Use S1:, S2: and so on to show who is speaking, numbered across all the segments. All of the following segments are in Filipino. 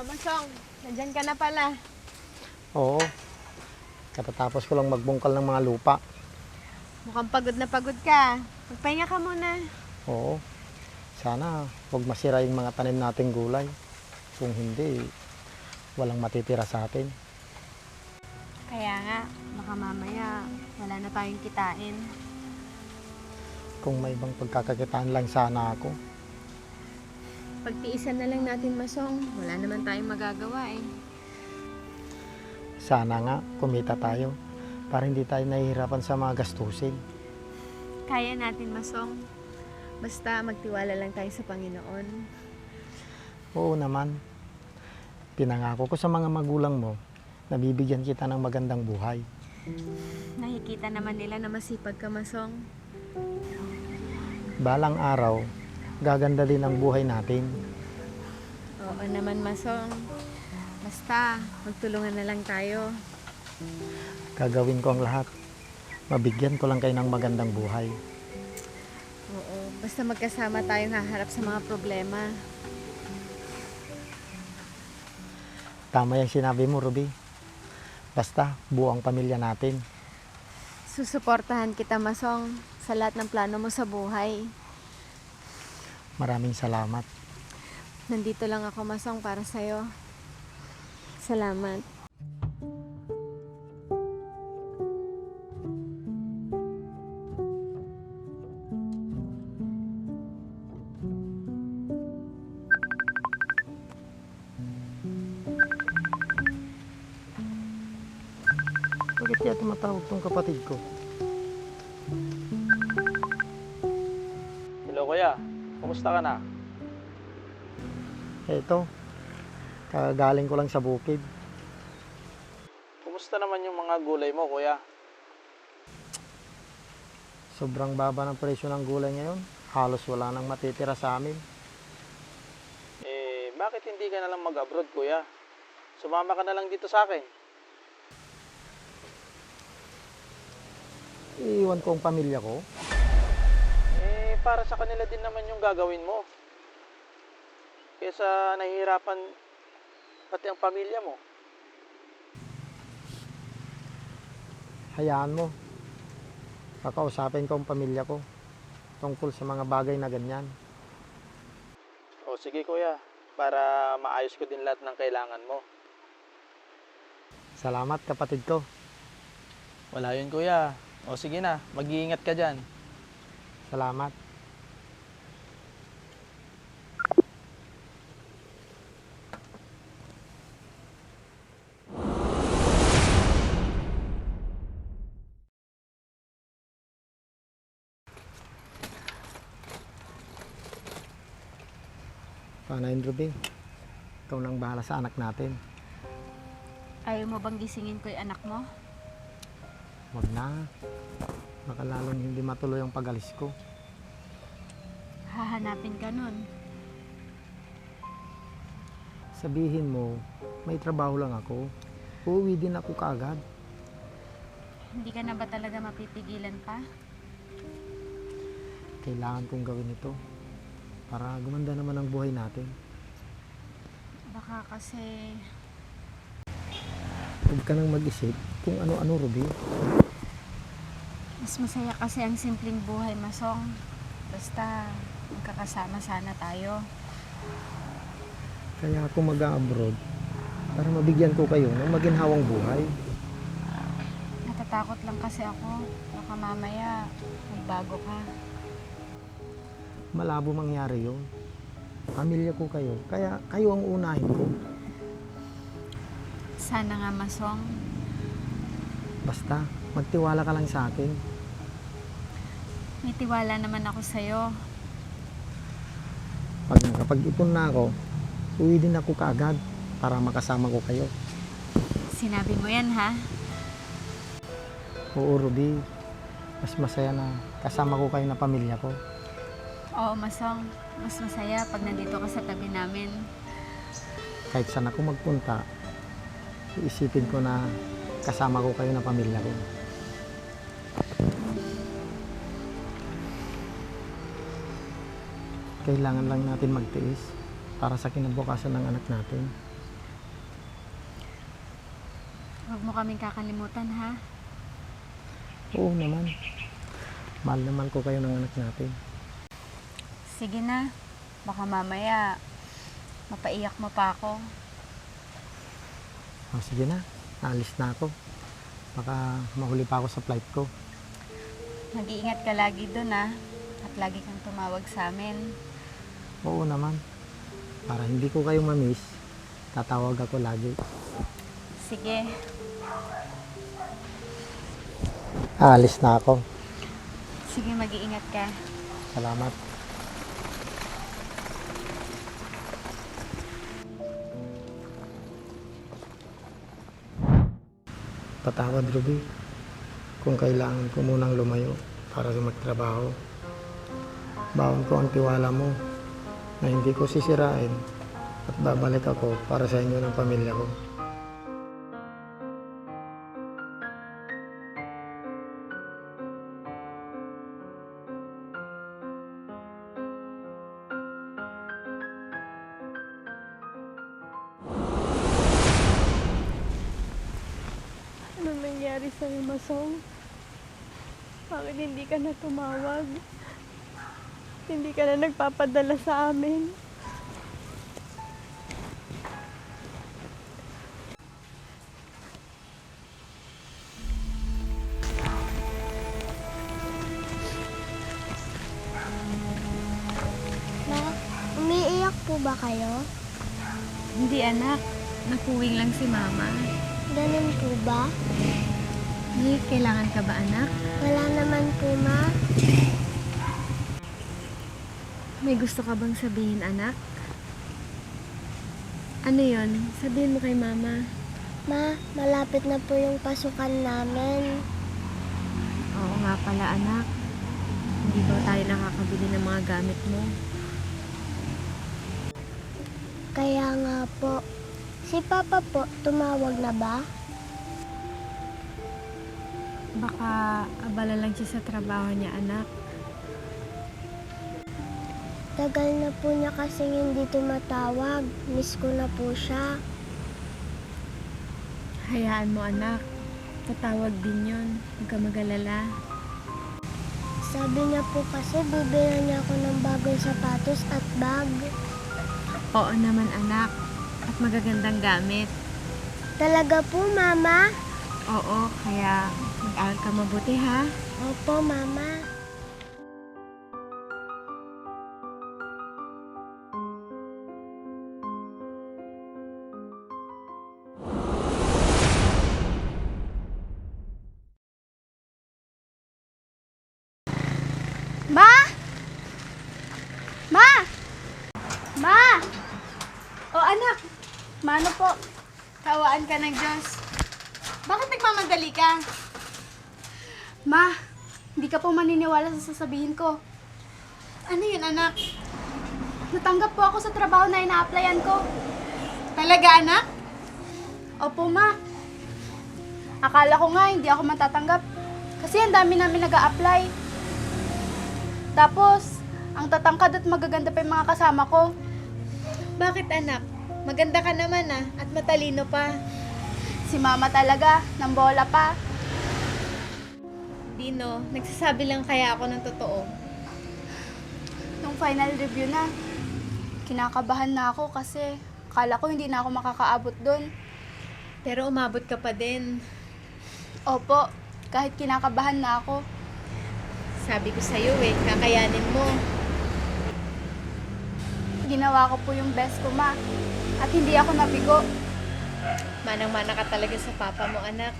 S1: Masong, nandyan ka na pala.
S2: Oo, katatapos ko lang magbungkal ng mga lupa.
S1: Mukhang pagod na pagod ka. Magpahinga ka muna.
S2: Oo, sana huwag masira yung mga tanim nating gulay. Kung hindi, walang matitira sa atin.
S1: Kaya nga, baka mamaya wala na tayong kitain.
S2: Kung may ibang pagkakakitaan lang sana ako.
S1: Pagtiisan na lang natin, Masong. Wala naman tayong magagawa eh.
S2: Sana nga, kumita tayo para hindi tayo nahihirapan sa mga gastusin.
S1: Kaya natin, Masong. Basta magtiwala lang tayo sa Panginoon.
S2: Oo naman, pinangako ko sa mga magulang mo na bibigyan kita ng magandang buhay.
S1: Nakikita naman nila na masipag ka, Masong.
S2: Balang araw, gaganda din ang buhay natin.
S1: Oo naman, Masong. Basta, magtulungan na lang tayo.
S2: Gagawin ko ang lahat. Mabigyan ko lang kayo ng magandang buhay.
S1: Oo, basta magkasama tayong haharap sa mga problema.
S2: Tama yung sinabi mo, Ruby. Basta, buo ang pamilya natin.
S1: Susuportahan kita, Masong, sa lahat ng plano mo sa buhay.
S2: Maraming salamat.
S1: Nandito lang ako, Masong, para sa'yo. Salamat.
S2: Bakit kaya tumatawag tong kapatid ko?
S3: Hello kuya, kumusta ka na?
S2: Eto, kagaling ko lang sa bukid.
S3: Kumusta naman yung mga gulay mo kuya?
S2: Sobrang baba ng presyo ng gulay ngayon. Halos wala nang matitira sa amin.
S3: Bakit hindi ka na lang mag-abroad kuya? Sumama ka na lang dito sa akin.
S2: Iiwan ko ang pamilya ko.
S3: Para sa kanila din naman yung gagawin mo. Kesa nahihirapan pati ang pamilya mo.
S2: Hayaan mo. Kakausapin ko ang pamilya ko tungkol sa mga bagay na ganyan.
S3: O sige kuya, para maayos ko din lahat ng kailangan mo.
S2: Salamat, kapatid ko.
S3: Wala yun kuya. O sige na, mag-iingat ka dyan.
S2: Salamat. Paano yun, Ruby? Ikaw nang bahala sa anak natin.
S1: Ayaw mo bang gisingin ko yung anak mo?
S2: Wag na. Baka lalong hindi matuloy ang pag-alis ko.
S1: Hahanapin ka nun.
S2: Sabihin mo, may trabaho lang ako. Uuwi din ako kaagad.
S1: Hindi ka na ba talaga mapipigilan pa?
S2: Kailangan kong gawin ito para gumanda naman ang buhay natin.
S1: Baka kasi...
S2: Huwag ka nang mag-isip kung ano-ano, Ruby.
S1: Mas masaya kasi ang simpleng buhay, Masong. Basta magkakasama sana tayo.
S2: Kaya ako mag-abroad para mabigyan ko kayo ng maginhawang buhay.
S1: Natatakot lang kasi ako. Baka mamaya magbago ka.
S2: Malabo mangyari yun. Pamilya ko kayo, kaya kayo ang unahin ko.
S1: Sana nga, Masong.
S2: Basta, magtiwala ka lang sa akin.
S1: May tiwala naman ako sa'yo.
S2: Pag nakapag-ipon na ako, uwi din ako kaagad para makasama ko kayo.
S1: Sinabi mo yan, ha?
S2: Oo, Ruby. Mas masaya na kasama ko kayo na pamilya ko.
S1: Oo, Masong. Mas masaya pag nandito ka sa tabi namin.
S2: Kahit saan ako magpunta, iisipin ko na kasama ko kayo na pamilya ko. Kailangan lang natin magtiis para sa kinabukasan ng anak natin.
S1: Huwag mo kaming kakalimutan, ha?
S2: Oo naman. Mahal na mahal ko kayo ng anak natin.
S1: Sige na. Baka mamaya, mapaiyak mo pa ako.
S2: Sige na, naalis na ako. Baka mahuli pa ako sa flight ko.
S1: Mag-iingat ka lagi doon, ha? At lagi kang tumawag sa amin.
S2: Oo naman. Para hindi ko kayo mamiss, tatawag ako lagi.
S1: Sige.
S2: Aalis na ako.
S1: Sige, mag-iingat ka.
S2: Salamat. Patawad, Ruby. Kung kailangan ko munang lumayo para magtrabaho. Baon ko ang tiwala mo na hindi ko sisirain at babalik ako para sa inyo ng pamilya ko.
S4: Ano nangyari sa'yo, Masong? Bakit hindi ka na tumawag? Hindi ka na nagpapadala sa amin?
S5: Ma, umiiyak po ba kayo?
S1: Hindi, anak. Napuwing lang si mama.
S5: Ganun po ba?
S1: May kailangan ka ba, anak?
S5: Wala naman po, ma.
S1: May gusto ka bang sabihin, anak? Ano yon? Sabihin mo kay mama.
S5: Ma, malapit na po yung pasukan namin.
S1: Oo nga pala, anak. Hindi ba tayo nakakabili ng mga gamit mo?
S5: Kaya nga po. Si Papa po, tumawag na ba?
S1: Baka abala lang siya sa trabaho niya, anak.
S5: Tagal na po niya kasing hindi tumatawag. Miss ko na po siya.
S1: Hayaan mo, anak. Tatawag din yun. Huwag ka mag-alala.
S5: Sabi niya po kasi bibilan niya ako ng bagong sapatos at bag.
S1: Oo naman, anak. At magagandang gamit.
S5: Talaga po, Mama?
S1: Oo, kaya mag-aral ka mabuti, ha?
S5: Opo, Mama.
S4: Ma! Ma! Ma! O anak, mano po? Kawaan ka ng Diyos. Bakit nagmamadali ka? Ma, hindi ka po maniniwala sa sasabihin ko. Ano yun, anak? Natanggap po ako sa trabaho na ina-applyan ko. Talaga, anak? Opo, ma. Akala ko nga hindi ako matatanggap. Kasi ang dami namin nag-a-apply. Tapos, ang tatangkad at magaganda pa yung mga kasama ko.
S1: Bakit, anak? Maganda ka naman, at matalino pa.
S4: Si mama talaga, ng bola pa.
S1: Dino, nagsasabi lang kaya ako ng totoo.
S4: Nung final review na, kinakabahan na ako kasi akala ko hindi na ako makakaabot doon.
S1: Pero umabot ka pa din.
S4: Opo, kahit kinakabahan na ako.
S1: Sabi ko sa'yo kakayanin mo.
S4: Ginawa ko po yung best ko, ma. At hindi ako nabigo.
S1: Manang-mana ka talaga sa papa mo, anak.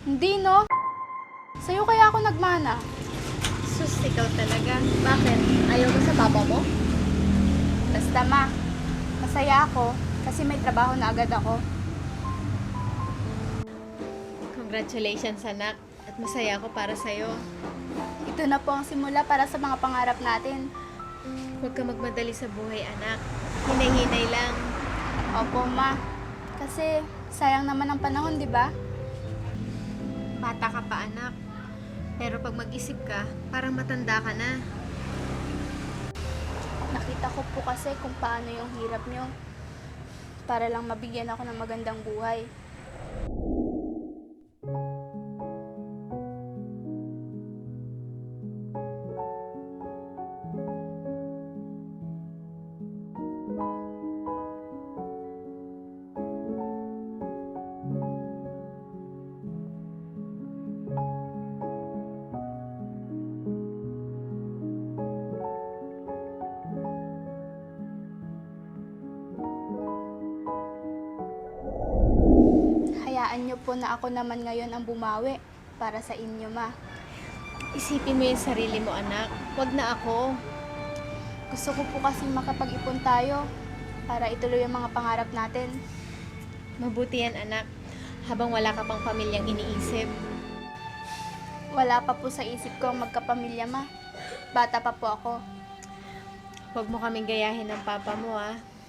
S4: Hindi, no? Sa'yo kaya ako nagmana.
S1: Sus, ikaw talaga. Bakit? Ayaw mo sa papa mo?
S4: Basta, ma. Masaya ako kasi may trabaho na agad ako.
S1: Congratulations, anak. At masaya ako para sa'yo.
S4: Ito na po ang simula para sa mga pangarap natin.
S1: Huwag ka magmadali sa buhay, anak. Hinay-hinay lang.
S4: Opo, ma. Kasi sayang naman ang panahon, di ba?
S1: Bata ka pa, anak. Pero pag mag-isip ka, parang matanda ka na.
S4: Nakita ko po kasi kung paano yung hirap nyo. Para lang mabigyan ako ng magandang buhay. po na ako naman ngayon ang bumawi para sa inyo, Ma.
S1: Isipin mo yung sarili mo, anak. Huwag na ako.
S4: Gusto ko po kasing makapag-ipon tayo para ituloy ang mga pangarap natin.
S1: Mabuti yan, anak. Habang wala ka pang pamilyang iniisip.
S4: Wala pa po sa isip ko ang magkapamilya, Ma. Bata pa po ako.
S1: Huwag mo kaming gayahin ng papa mo,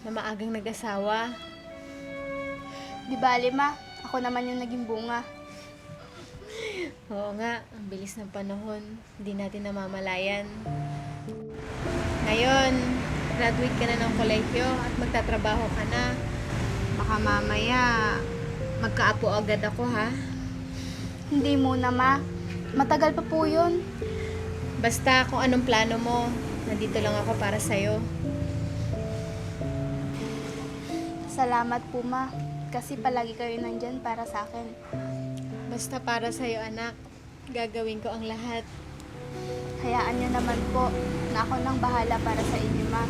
S1: na maagang nag-asawa.
S4: Di bale, Ma. Ako naman yung naging bunga.
S1: Oo nga, ang bilis ng panahon. Hindi natin namamalayan. Ngayon, graduate ka na ng kolehiyo at magtatrabaho ka na. Baka mamaya, magkaapo agad ako, ha?
S4: Hindi muna, Ma. Matagal pa po yun.
S1: Basta kung anong plano mo, nandito lang ako para sa'yo.
S4: Salamat po, Ma. Kasi palagi kayo nandyan para sa akin.
S1: Basta para sa'yo, anak. Gagawin ko ang lahat.
S4: Hayaan niyo naman po na ako nang bahala para sa inyo, Ma.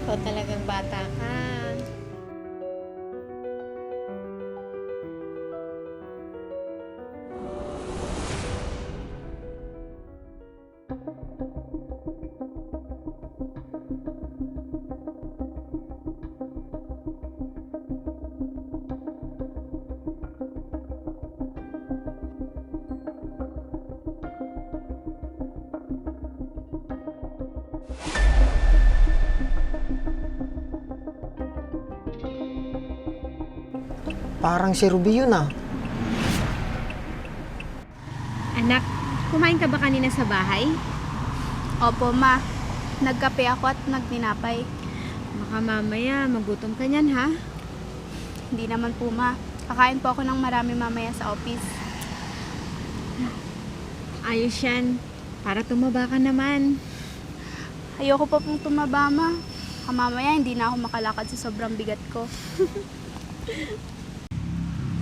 S1: Ikaw talagang bata ka.
S2: Parang si Ruby yun ah.
S1: Anak, kumain ka ba kanina sa bahay?
S4: Opo, Ma. Nagkape ako at nagtinapay.
S1: Baka mamaya, magutom ka niyan, ha?
S4: Hindi naman po, Ma. Kakain po ako ng marami mamaya sa office.
S1: Ayos yan. Para tumaba ka naman.
S4: Ayoko pa pong tumaba, Ma. Mamaya hindi na ako makalakad sa sobrang bigat ko.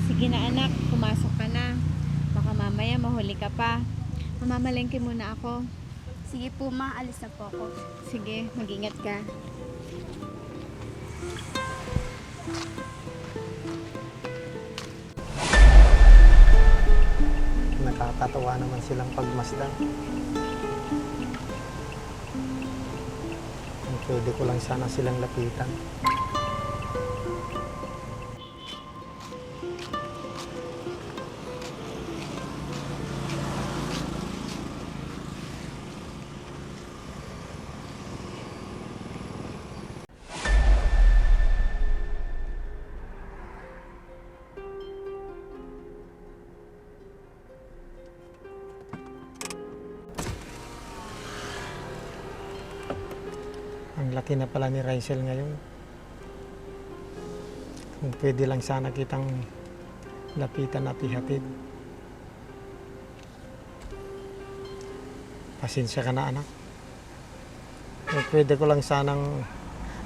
S1: Sige na, anak. Pumasok ka na. Baka mamaya mahuli ka pa. Mamamalengke muna ako.
S4: Sige po, Ma. Alis na po ako.
S1: Sige, mag-ingat ka.
S2: Nakakatawa naman silang pagmasdan. Kung pwede ko lang sana silang lapitan. Ang laki na pala ni Rysel ngayon. Kung pwede lang sana kitang lapitan at ihatid. Pasensya ka na, anak. Kung pwede ko lang sanang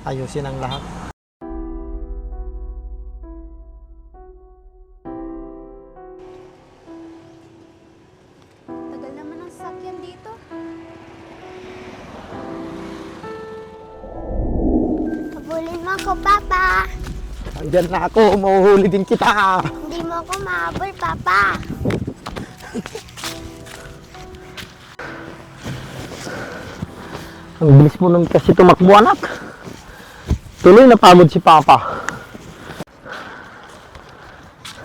S2: ayusin ang lahat.
S4: Tagal naman ang sasakyan dito.
S5: Habulin mo ako, Papa.
S2: Andyan na ako, mahuhuli din kita.
S5: Hindi mo ako mahabol, Papa.
S2: Ang bilis mo naman kasi tumakbo, anak. Tuloy napagod si Papa.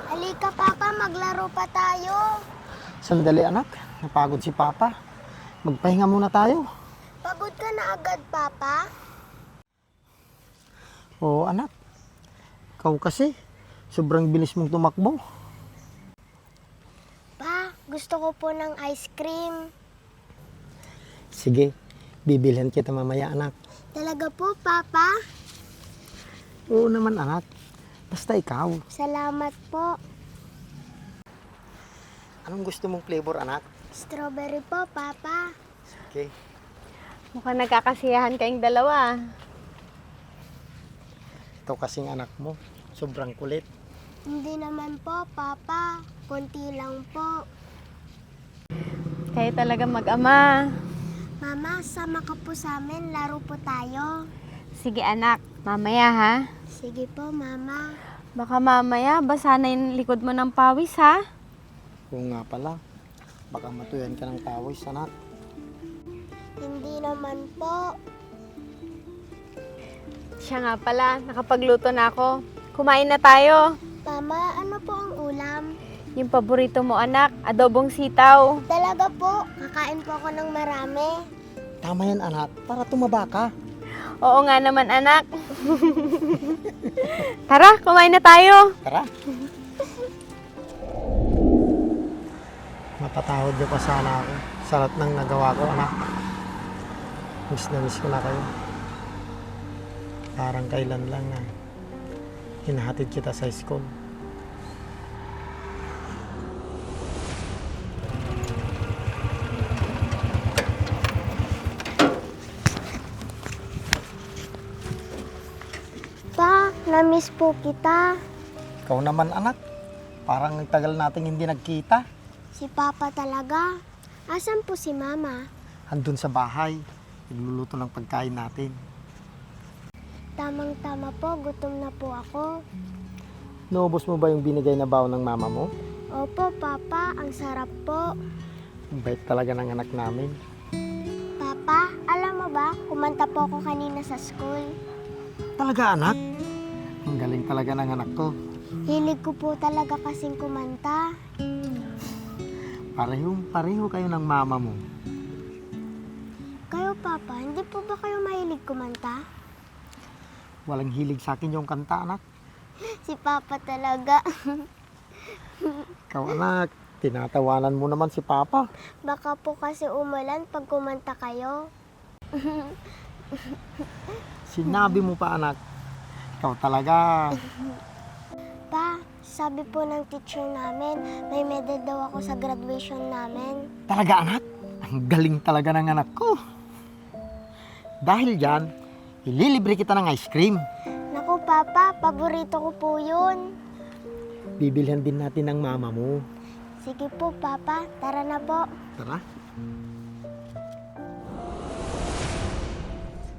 S5: Halika, Papa. Maglaro pa tayo.
S2: Sandali, anak. Napagod si Papa. Magpahinga muna tayo.
S5: Pagod ka na agad, Papa.
S2: Oo, anak. Ikaw kasi, sobrang bilis mong tumakbo.
S5: Pa, gusto ko po ng ice cream.
S2: Sige, bibilhan kita mamaya, anak.
S5: Talaga po, Papa.
S2: Oo naman, anak. Basta ikaw.
S5: Salamat po.
S2: Anong gusto mong flavor, anak?
S5: Strawberry po, Papa.
S2: Okay.
S1: Mukhang nagkakasiyahan kayong dalawa.
S2: Ito kasing anak mo. Sobrang kulit.
S5: Hindi naman po, Papa. Konti lang po.
S1: Kayo talaga mag-ama.
S5: Mama, sama ka po sa amin. Laro po tayo.
S1: Sige, anak. Mamaya, ha?
S5: Sige po, Mama.
S1: Baka mamaya basa na yung likod mo ng pawis, ha?
S2: Oo nga pala. Baka matuyan ka ng pawis, anak.
S5: Hindi naman po.
S1: Siya nga pala, nakapagluto na ako. Kumain na tayo.
S5: Mama, ano po ang ulam?
S1: Yung paborito mo, anak, adobong sitaw.
S5: Talaga po, kakain po ako ng marami.
S2: Tama yan, anak. Para tumaba ka.
S1: Oo nga naman, anak. Tara, kumain na tayo.
S2: Tara. Mapatawad niyo pa sana ako sa lahat ng nagawa ko, anak. Miss na miss ko na kayo. Parang kailan lang na hinahatid kita sa school.
S5: Pa, na-miss po kita.
S2: Ikaw naman, anak. Parang ang tagal nating hindi nagkita.
S5: Si Papa talaga. Asan po si Mama?
S2: Andun sa bahay. Nagluluto ng pagkain natin.
S5: Tamang-tama po, gutom na po ako.
S2: Naubos mo ba yung binigay na baon ng mama mo?
S5: Opo, Papa, ang sarap po.
S2: Ang bait talaga ng anak namin.
S5: Papa, alam mo ba, kumanta po ako kanina sa school.
S2: Talaga, anak? Ang galing talaga ng anak ko.
S5: Hilig ko po talaga kasing kumanta.
S2: Pareho kayo ng mama mo.
S5: Kayo, Papa, hindi po ba kayo mahilig kumanta?
S2: Walang hilig sa akin yung kanta, anak.
S5: Si Papa talaga.
S2: Ikaw, anak, tinatawanan mo naman si Papa.
S5: Baka po kasi umulan pag kumanta kayo.
S2: Sinabi mo pa, anak. Ikaw talaga.
S5: Pa, sabi po ng teacher namin, may medal daw ako sa graduation namin.
S2: Talaga, anak? Ang galing talaga ng anak ko. Dahil dyan, ililibre kita ng ice cream.
S5: Naku, Papa, paborito ko po yun.
S2: Bibilhan din natin ng mama mo.
S5: Sige po, Papa. Tara na po.
S2: Tara.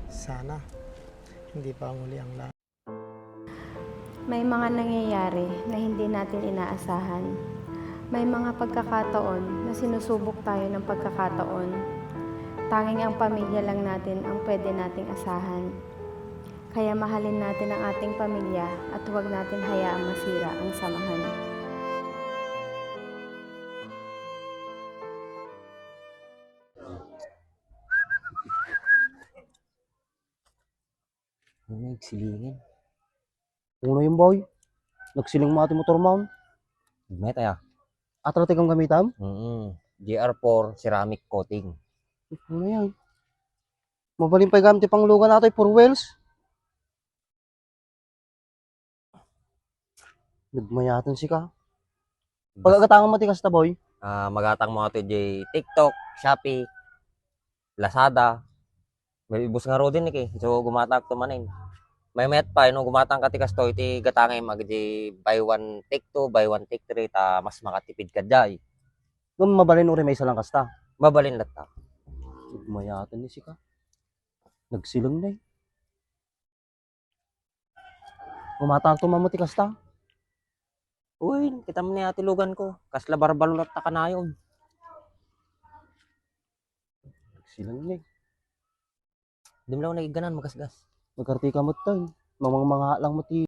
S2: Sana, hindi pa huli ang lahat.
S1: May mga nangyayari na hindi natin inaasahan. May mga pagkakataon na sinusubok tayo ng pagkakataon. Tanging ang pamilya lang natin ang pwede nating asahan. Kaya mahalin natin ang ating pamilya at huwag natin hayaang masira ang samahan.
S6: Ano nagsilingin? Uno yung boy. Nagsiling mo ating motor mount.
S7: May tayo.
S6: Atratik ang gamitam.
S7: GR4 ceramic coating.
S6: Ano yan? Mabaling pa gamit pang lugan natin for wheels. Nagmayatan si ka. Pagkagatangan mo tikas ta boy.
S7: Magatang mo ito di TikTok, Shopee, Lazada. May ibus nga ro din eh. So gumatak to manin. May met pa no gumatang ka tikas to iti gatangay mag di buy one take two, buy one take three ta mas makatipid ka jay.
S6: Gum mabalin uri may isa lang kasta.
S7: Babalin latta.
S6: Nagmayatan ni si ka. Nagsilang na eh. Gumatang to mamuti kasta.
S7: Uy, kita mo ni ati lugan ko. Kasla barbalo latta ka na yun.
S6: Nagsilang na eh.
S7: Di mo lang nagiganan magasgas.
S6: Nagkartika mo tayo. Mamang mga lang mo ti